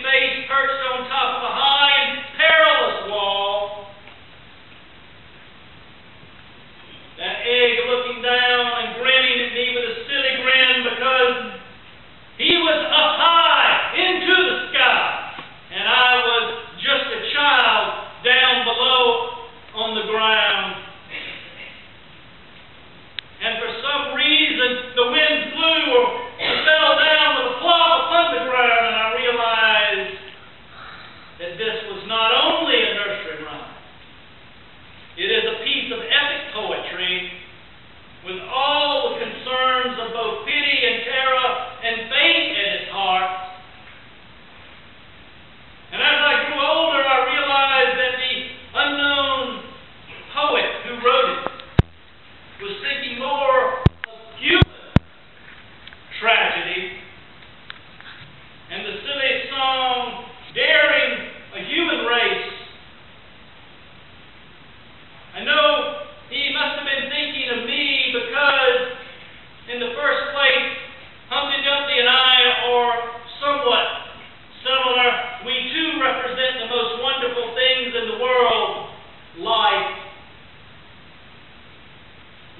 face perched on top of a high and perilous wall. That egg looking down and grinning at me with a silly grin because he was up high into the sky and I was just a child down below on the ground. And for some reason, the wind blew or fell down with a plop upon the ground, and I realized that this was not only a nursery rhyme. It is a piece of epic poetry with all the concerns of both pity and terror and faith at its heart. And as I grew older, I realized that the unknown poet who wrote it was thinking more of human tragedy, and the silly song daring a human race. I know he must have been thinking of me because, in the first place, Humpty Dumpty and I are somewhat similar. We too represent the most wonderful things in the world, life.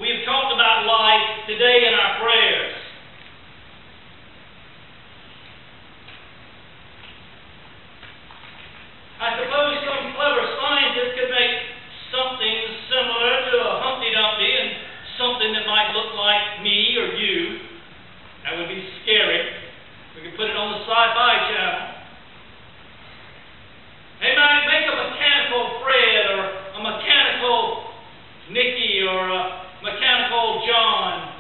We've talked about life today in our prayers. I suppose some clever scientist could make something similar to a Humpty Dumpty and something that might look like me or you. That would be scary. We could put it on the Sci-Fi Channel. They might make a mechanical Fred or a mechanical Nicky or a mechanical John.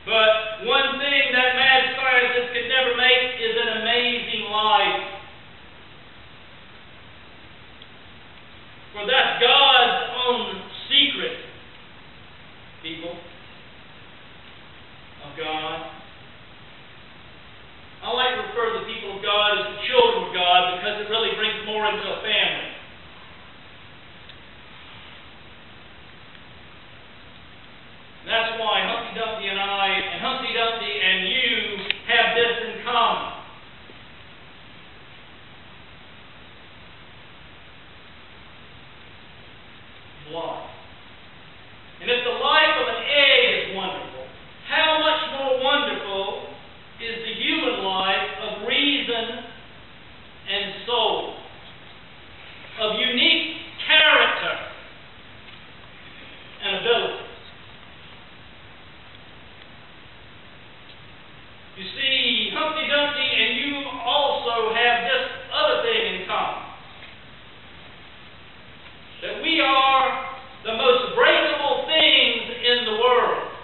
But one thing that mad scientist could never make is an amazing life. For that's God's own secret, people, of God. I like to refer to the people of God as the children of God because it really brings more into a family. That's why Humpty Dumpty and I, and Humpty Dumpty and you, have this in common. Life. And if the life of an egg is wonderful, how much more wonderful is the human life of reason and soul, of unique character and ability. You see, Humpty Dumpty and you also have this other thing in common. That we are the most breakable things in the world.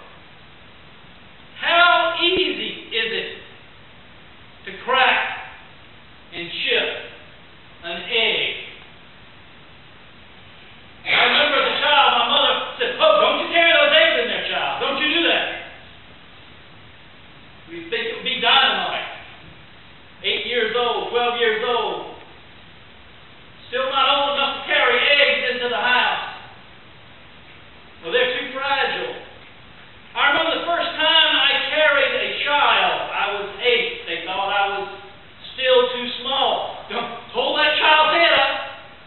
How easy is it to crack and chip an egg? I remember as a child, my mother said, "Oh, don't you carry those eggs in there, child. Don't you do that." We think it would be dynamite. 8 years old, 12 years old. Still not old enough to carry eggs into the house. Well, they're too fragile. I remember the first time I carried a child. I was 8. They thought I was still too small. Don't hold that child's head up.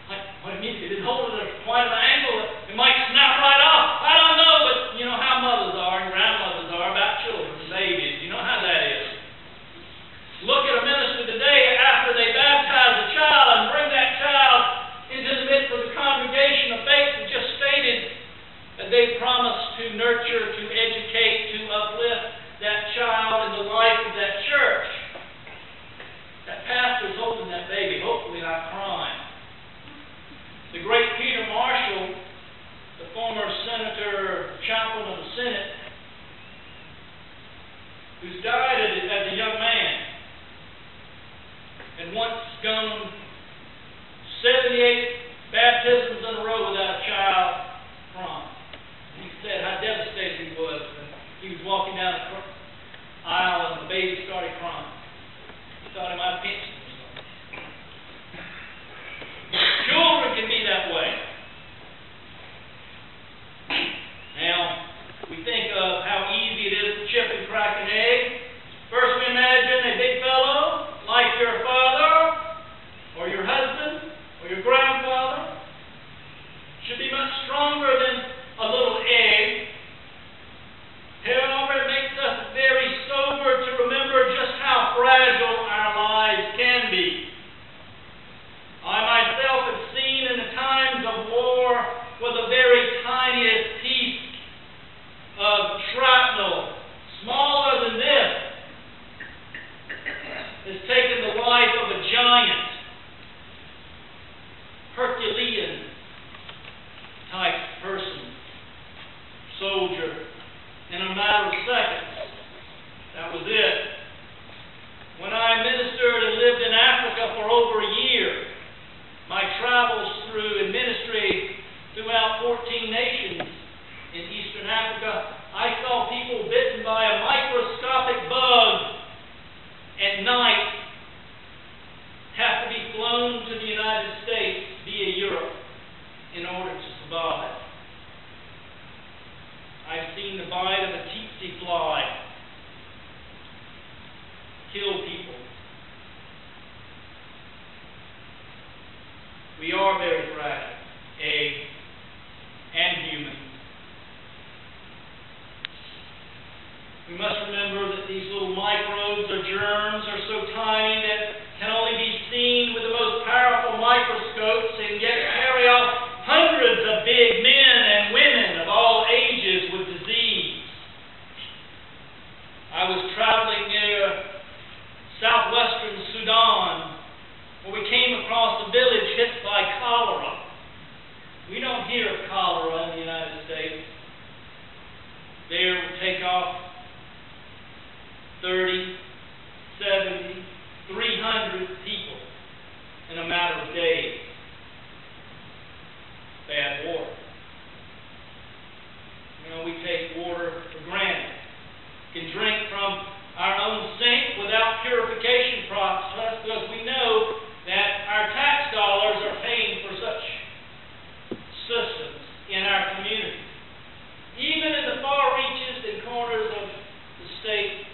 Like, what do you mean? If you didn't hold it at the point of the ankle, it might snap right off. I don't know, but you know how mothers are and grandmothers are about children and babies. You know how that is. Look at a minister today after they baptize a child and bring that child into the midst of the congregation of faith that just stated that they promised to nurture, to educate, to uplift that child in the life of that church. That pastor's holding that baby, hopefully not crying. The great Peter Marshall, the former senator, chaplain of the Senate, who's died as a young man, and once gone 78 baptisms in a row without a child crying. He said how devastated he was when he was walking down the aisle and the baby started crying. He thought he might pinch him or something. Children can be that way. Now, we think of how easy it is to chip and crack an egg. First we imagine a big fellow fragile our lives can be. I myself have seen in the times of war where the very tiniest piece of shrapnel, smaller than this, has taken the life of a giant, Herculean type person, soldier, in a matter of seconds. That was it. When I ministered and lived in Africa for over a year, my travels through in ministry throughout 14 nations in Eastern Africa, I saw people bitten by a microscopic bug at night have to be flown to the United States via Europe in order to survive. I've seen the bite of a tsetse fly kill people. We are very fragile, and human. We must remember that these little microbes or germs are so tiny that can only be seen with the most powerful microscopes and yet carry off hundreds of big men and women of all ages with disease. I was traveling near southwestern Sudan where we came across a village hit by cholera. We don't hear of cholera in the United States. There would take off 30, 70, 300 people in a matter of days. Bad water. You know, we take water for granted. We can drink from our own sink without purification process because we know that our tax dollars are paying for such systems in our community. Even in the far reaches and corners of the state,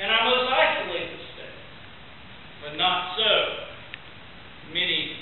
and our most isolated state. But not so. Many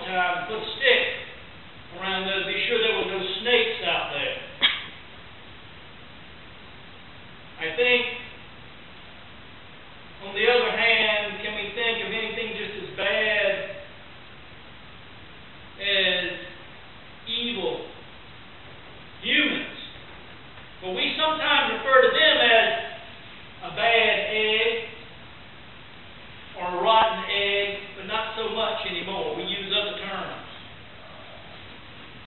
time and put a